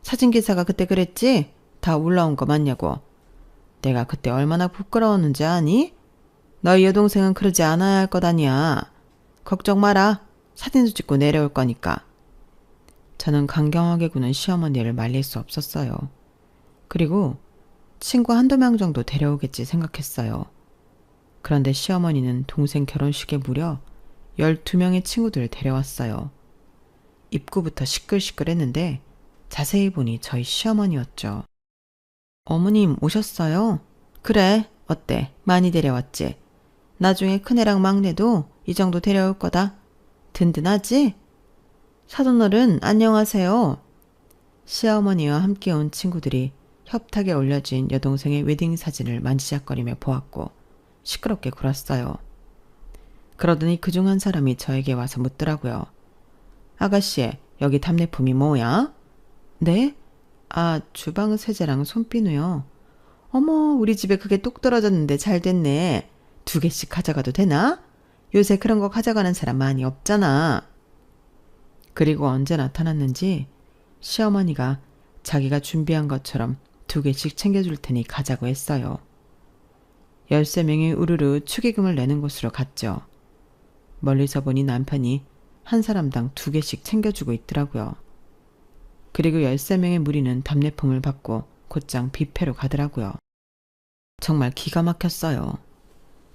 사진기사가 그때 그랬지? 다 올라온 거 맞냐고. 내가 그때 얼마나 부끄러웠는지 아니? 너희 여동생은 그러지 않아야 할 것 아니야. 걱정 마라. 사진도 찍고 내려올 거니까. 저는 강경하게 구는 시어머니를 말릴 수 없었어요. 그리고 친구 한두 명 정도 데려오겠지 생각했어요. 그런데 시어머니는 동생 결혼식에 무려 12명의 친구들을 데려왔어요. 입구부터 시끌시끌했는데 자세히 보니 저희 시어머니였죠. 어머님 오셨어요? 그래, 어때? 많이 데려왔지? 나중에 큰애랑 막내도 이 정도 데려올 거다. 든든하지? 사돈어른 안녕하세요. 시어머니와 함께 온 친구들이 협탁에 올려진 여동생의 웨딩 사진을 만지작거리며 보았고 시끄럽게 굴었어요. 그러더니 그중 한 사람이 저에게 와서 묻더라고요. 아가씨, 여기 답례품이 뭐야? 네? 아, 주방 세제랑 손비누요. 어머, 우리 집에 그게 똑 떨어졌는데 잘 됐네. 2개씩 가져가도 되나? 요새 그런 거 가져가는 사람 많이 없잖아. 그리고 언제 나타났는지 시어머니가 자기가 준비한 것처럼 2개씩 챙겨줄 테니 가자고 했어요. 13명이 우르르 축의금을 내는 곳으로 갔죠. 멀리서 보니 남편이 한 사람당 2개씩 챙겨주고 있더라고요. 그리고 13명의 무리는 답례품을 받고 곧장 뷔페로 가더라고요. 정말 기가 막혔어요.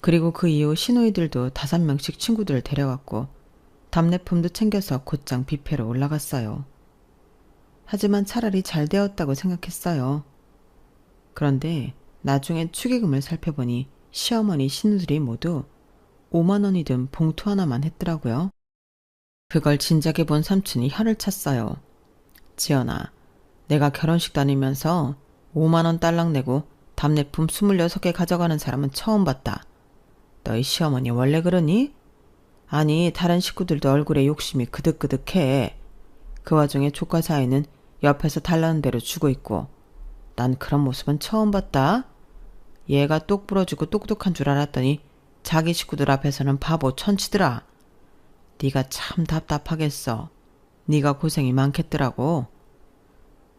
그리고 그 이후 시누이들도 5명씩 친구들을 데려왔고 답례품도 챙겨서 곧장 뷔페로 올라갔어요. 하지만 차라리 잘 되었다고 생각했어요. 그런데 나중에 축의금을 살펴보니 시어머니 시누들이 모두 5만 원이 든 봉투 하나만 했더라고요. 그걸 진작에 본 삼촌이 혀를 찼어요. 지연아, 내가 결혼식 다니면서 5만 원 딸랑 내고 답례품 26개 가져가는 사람은 처음 봤다. 너희 시어머니 원래 그러니? 아니, 다른 식구들도 얼굴에 욕심이 그득그득해. 그 와중에 조카 사이는 옆에서 달라는 대로 주고 있고. 난 그런 모습은 처음 봤다. 얘가 똑 부러지고 똑똑한 줄 알았더니 자기 식구들 앞에서는 바보 천치더라. 네가 참 답답하겠어. 네가 고생이 많겠더라고.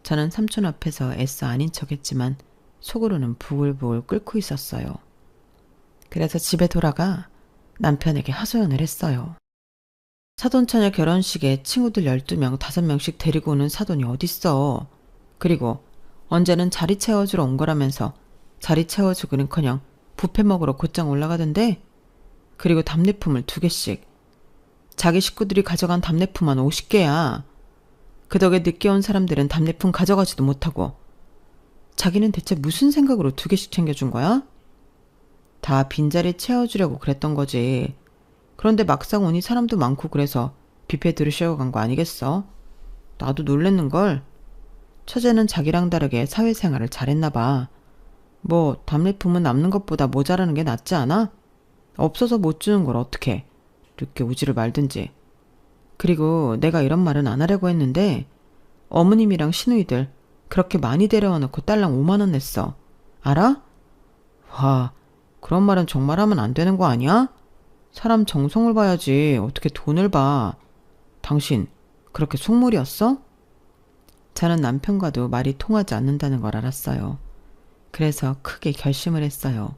저는 삼촌 앞에서 애써 아닌 척했지만 속으로는 부글부글 끓고 있었어요. 그래서 집에 돌아가 남편에게 하소연을 했어요. 사돈처녀 결혼식에 친구들 12명, 5명씩 데리고 오는 사돈이 어딨어. 그리고 언제는 자리 채워주러 온 거라면서 자리 채워주기는커녕 뷔페 먹으러 곧장 올라가던데. 그리고 답례품을 2개씩. 자기 식구들이 가져간 답례품만 50개야. 그 덕에 늦게 온 사람들은 답례품 가져가지도 못하고. 자기는 대체 무슨 생각으로 2개씩 챙겨준 거야? 다 빈자리 채워주려고 그랬던 거지. 그런데 막상 오니 사람도 많고 그래서 뷔페 들으시려고 간 거 아니겠어? 나도 놀랬는걸. 처제는 자기랑 다르게 사회생활을 잘했나 봐. 뭐 답례품은 남는 것보다 모자라는 게 낫지 않아? 없어서 못 주는 걸 어떡해. 늦게 오지를 말든지. 그리고 내가 이런 말은 안 하려고 했는데 어머님이랑 시누이들 그렇게 많이 데려와 놓고 딸랑 5만 원 냈어. 알아? 와, 그런 말은 정말 하면 안 되는 거 아니야? 사람 정성을 봐야지 어떻게 돈을 봐. 당신 그렇게 속물이었어? 저는 남편과도 말이 통하지 않는다는 걸 알았어요. 그래서 크게 결심을 했어요.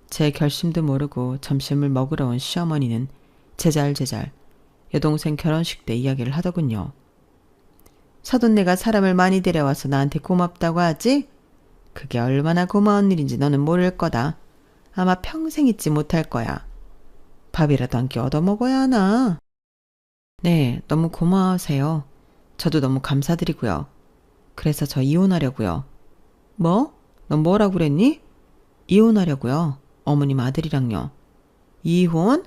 제 결심도 모르고 점심을 먹으러 온 시어머니는 제잘제잘 여동생 결혼식 때 이야기를 하더군요. 사돈네가 사람을 많이 데려와서 나한테 고맙다고 하지? 그게 얼마나 고마운 일인지 너는 모를 거다. 아마 평생 잊지 못할 거야. 밥이라도 한 끼 얻어먹어야 하나? 네, 너무 고마워하세요. 저도 너무 감사드리고요. 그래서 저 이혼하려고요. 뭐? 너 뭐라고 그랬니? 이혼하려고요. 어머님 아들이랑요. 이혼?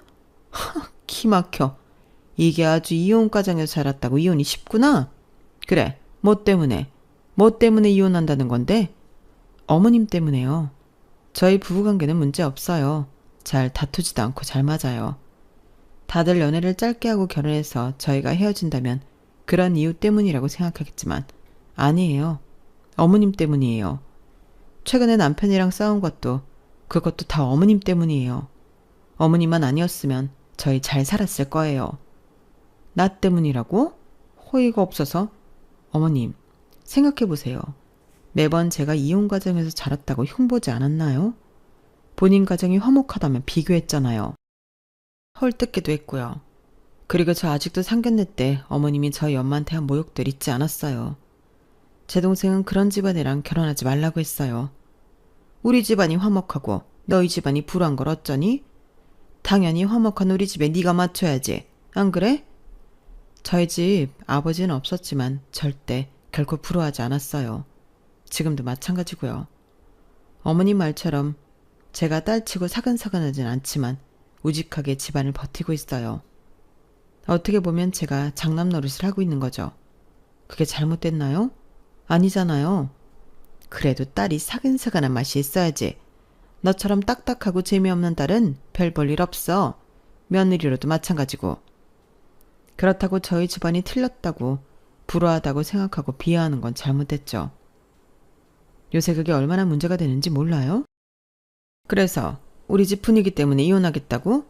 키 막혀. 이게 아주 이혼 가정에서 자랐다고 이혼이 쉽구나? 그래, 뭐 때문에? 뭐 때문에 이혼한다는 건데? 어머님 때문에요. 저희 부부관계는 문제 없어요. 잘 다투지도 않고 잘 맞아요. 다들 연애를 짧게 하고 결혼해서 저희가 헤어진다면 그런 이유 때문이라고 생각하겠지만 아니에요. 어머님 때문이에요. 최근에 남편이랑 싸운 것도 그것도 다 어머님 때문이에요. 어머님만 아니었으면 저희 잘 살았을 거예요. 나 때문이라고? 호의가 없어서? 어머님, 생각해보세요. 매번 제가 이혼 가정에서 자랐다고 흉보지 않았나요? 본인 가정이 화목하다면 비교했잖아요. 헐뜯기도 했고요. 그리고 저 아직도 상견례 때 어머님이 저희 엄마한테 한 모욕들 잊지 않았어요. 제 동생은 그런 집안이랑 결혼하지 말라고 했어요. 우리 집안이 화목하고 너희 집안이 불우한 걸 어쩌니? 당연히 화목한 우리 집에 네가 맞춰야지. 안 그래? 저희 집 아버지는 없었지만 절대 결코 불우하지 않았어요. 지금도 마찬가지고요. 어머님 말처럼 제가 딸치고 사근사근하진 않지만 우직하게 집안을 버티고 있어요. 어떻게 보면 제가 장남 노릇을 하고 있는 거죠. 그게 잘못됐나요? 아니잖아요. 그래도 딸이 사근사근한 맛이 있어야지. 너처럼 딱딱하고 재미없는 딸은 별 볼 일 없어. 며느리로도 마찬가지고. 그렇다고 저희 집안이 틀렸다고 불우하다고 생각하고 비하하는 건 잘못됐죠. 요새 그게 얼마나 문제가 되는지 몰라요? 그래서 우리 집 분위기 때문에 이혼하겠다고?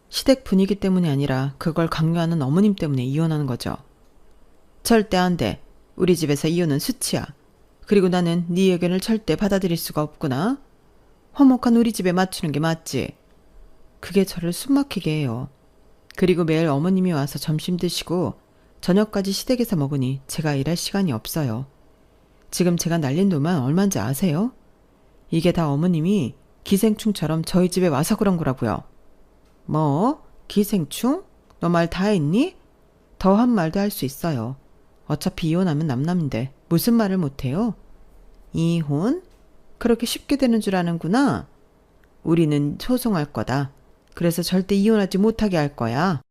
시댁 분위기 때문이 아니라 그걸 강요하는 어머님 때문에 이혼하는 거죠. 절대 안 돼. 우리 집에서 이혼은 수치야. 그리고 나는 네 의견을 절대 받아들일 수가 없구나. 화목한 우리 집에 맞추는 게 맞지. 그게 저를 숨막히게 해요. 그리고 매일 어머님이 와서 점심 드시고 저녁까지 시댁에서 먹으니 제가 일할 시간이 없어요. 지금 제가 날린 돈만 얼마인지 아세요? 이게 다 어머님이 기생충처럼 저희 집에 와서 그런 거라고요. 뭐? 기생충? 너 말 다 했니? 더한 말도 할 수 있어요. 어차피 이혼하면 남남인데 무슨 말을 못해요? 이혼? 그렇게 쉽게 되는 줄 아는구나. 우리는 소송할 거다. 그래서 절대 이혼하지 못하게 할 거야.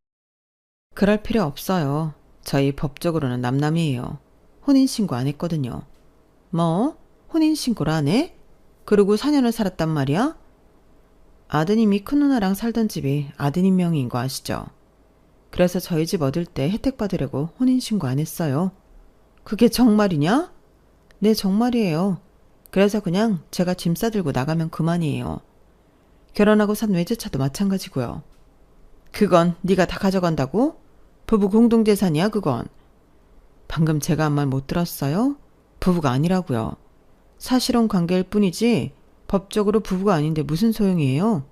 그럴 필요 없어요. 저희 법적으로는 남남이에요. 혼인신고 안 했거든요. 뭐? 혼인신고를 안 해? 그러고 4년을 살았단 말이야? 아드님이 큰 누나랑 살던 집이 아드님 명의인 거 아시죠? 그래서 저희 집 얻을 때 혜택 받으려고 혼인신고 안 했어요. 그게 정말이냐? 네, 정말이에요. 그래서 그냥 제가 짐 싸들고 나가면 그만이에요. 결혼하고 산 외제차도 마찬가지고요. 그건 네가 다 가져간다고? 부부 공동재산이야 그건. 방금 제가 한 말 못 들었어요? 부부가 아니라고요. 사실혼 관계일 뿐이지 법적으로 부부가 아닌데 무슨 소용이에요?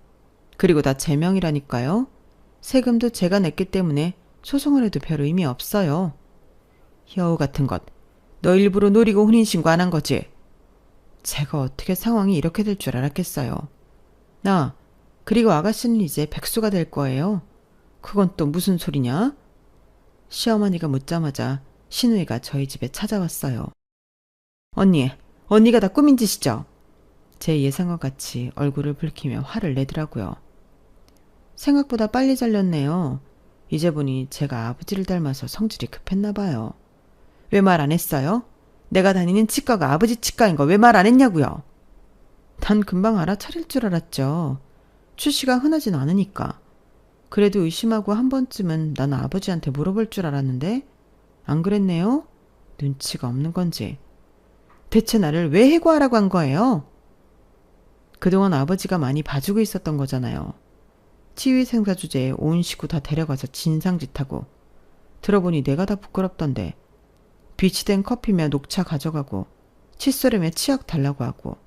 그리고 다 제 명이라니까요. 세금도 제가 냈기 때문에 소송을 해도 별 의미 없어요. 여우 같은 것. 너 일부러 노리고 혼인신고 안 한 거지? 제가 어떻게 상황이 이렇게 될 줄 알았겠어요. 그리고 아가씨는 이제 백수가 될 거예요. 그건 또 무슨 소리냐? 시어머니가 묻자마자 시누이가 저희 집에 찾아왔어요. 언니가 다 꾸민 짓이죠? 제 예상과 같이 얼굴을 붉히며 화를 내더라고요. 생각보다 빨리 잘렸네요. 이제 보니 제가 아버지를 닮아서 성질이 급했나 봐요. 왜 말 안 했어요? 내가 다니는 치과가 아버지 치과인 거 왜 말 안 했냐고요? 난 금방 알아차릴 줄 알았죠. 출시가 흔하진 않으니까. 그래도 의심하고 한 번쯤은 난 아버지한테 물어볼 줄 알았는데 안 그랬네요? 눈치가 없는 건지. 대체 나를 왜 해고하라고 한 거예요? 그동안 아버지가 많이 봐주고 있었던 거잖아요. 치위생사 주제에 온 식구 다 데려가서 진상짓하고. 들어보니 내가 다 부끄럽던데. 비치된 커피며 녹차 가져가고 칫솔에며 치약 달라고 하고.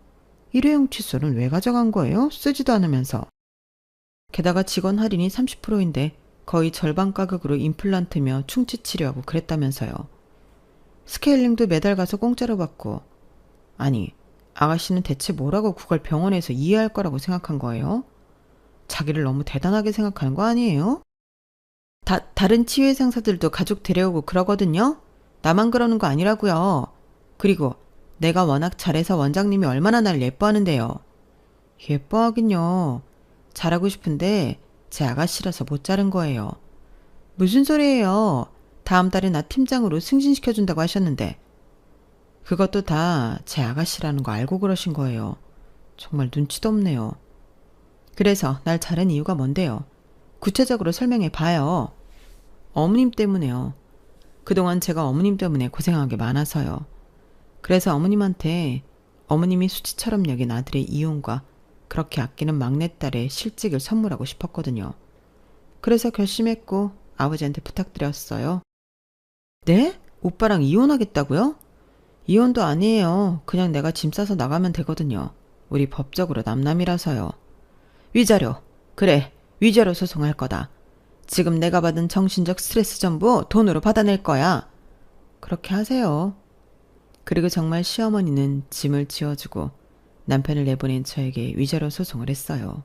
일회용 칫솔은 왜 가져간 거예요? 쓰지도 않으면서. 게다가 직원 할인이 30%인데 거의 절반 가격으로 임플란트며 충치 치료하고 그랬다면서요. 스케일링도 매달 가서 공짜로 받고. 아니, 아가씨는 대체 뭐라고 그걸 병원에서 이해할 거라고 생각한 거예요? 자기를 너무 대단하게 생각하는 거 아니에요? 다른 치유의 상사들도 가족 데려오고 그러거든요? 나만 그러는 거 아니라고요. 그리고 내가 워낙 잘해서 원장님이 얼마나 날 예뻐하는데요. 예뻐하긴요. 잘하고 싶은데 제 아가씨라서 못 자른 거예요. 무슨 소리예요. 다음 달에 나 팀장으로 승진시켜준다고 하셨는데. 그것도 다 제 아가씨라는 거 알고 그러신 거예요. 정말 눈치도 없네요. 그래서 날 자른 이유가 뭔데요? 구체적으로 설명해 봐요. 어머님 때문에요. 그동안 제가 어머님 때문에 고생한 게 많아서요. 그래서 어머님한테 어머님이 수치처럼 여긴 아들의 이혼과 그렇게 아끼는 막내딸의 실직을 선물하고 싶었거든요. 그래서 결심했고 아버지한테 부탁드렸어요. 네? 오빠랑 이혼하겠다고요? 이혼도 아니에요. 그냥 내가 짐 싸서 나가면 되거든요. 우리 법적으로 남남이라서요. 위자료. 그래, 위자료 소송할 거다. 지금 내가 받은 정신적 스트레스 전부 돈으로 받아낼 거야. 그렇게 하세요. 그리고 정말 시어머니는 짐을 지어주고 남편을 내보낸 저에게 위자료 소송을 했어요.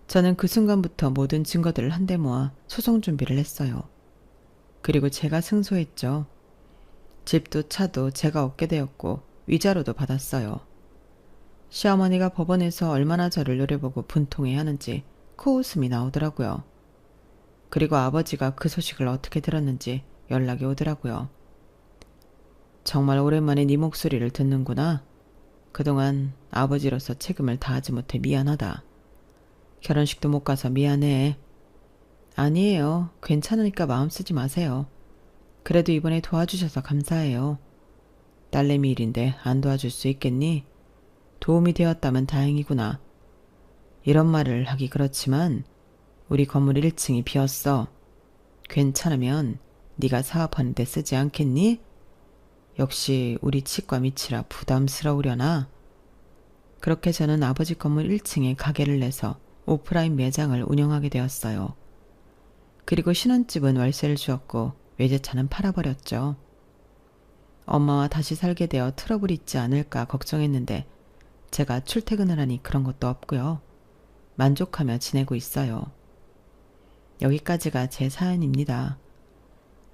저는 그 순간부터 모든 증거들을 한데 모아 소송 준비를 했어요. 그리고 제가 승소했죠. 집도 차도 제가 얻게 되었고 위자료도 받았어요. 시어머니가 법원에서 얼마나 저를 노려보고 분통해하는지 코웃음이 나오더라고요. 그리고 아버지가 그 소식을 어떻게 들었는지 연락이 오더라고요. 정말 오랜만에 네 목소리를 듣는구나. 그동안 아버지로서 책임을 다하지 못해 미안하다. 결혼식도 못 가서 미안해. 아니에요. 괜찮으니까 마음 쓰지 마세요. 그래도 이번에 도와주셔서 감사해요. 딸내미 일인데 안 도와줄 수 있겠니? 도움이 되었다면 다행이구나. 이런 말을 하기 그렇지만 우리 건물 1층이 비었어. 괜찮으면 네가 사업하는 데 쓰지 않겠니? 역시 우리 치과 밑이라 부담스러우려나? 그렇게 저는 아버지 건물 1층에 가게를 내서 오프라인 매장을 운영하게 되었어요. 그리고 신혼집은 월세를 주었고 외제차는 팔아버렸죠. 엄마와 다시 살게 되어 트러블이 있지 않을까 걱정했는데 제가 출퇴근을 하니 그런 것도 없고요. 만족하며 지내고 있어요. 여기까지가 제 사연입니다.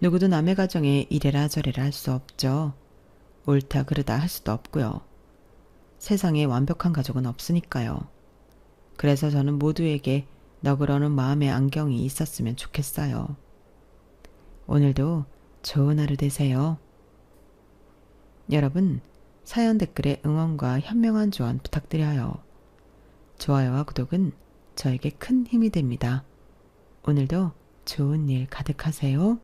누구도 남의 가정에 이래라 저래라 할 수 없죠. 옳다 그르다 할 수도 없고요. 세상에 완벽한 가족은 없으니까요. 그래서 저는 모두에게 너그러운 마음의 안경이 있었으면 좋겠어요. 오늘도 좋은 하루 되세요. 여러분, 사연 댓글에 응원과 현명한 조언 부탁드려요. 좋아요와 구독은 저에게 큰 힘이 됩니다. 오늘도 좋은 일 가득하세요.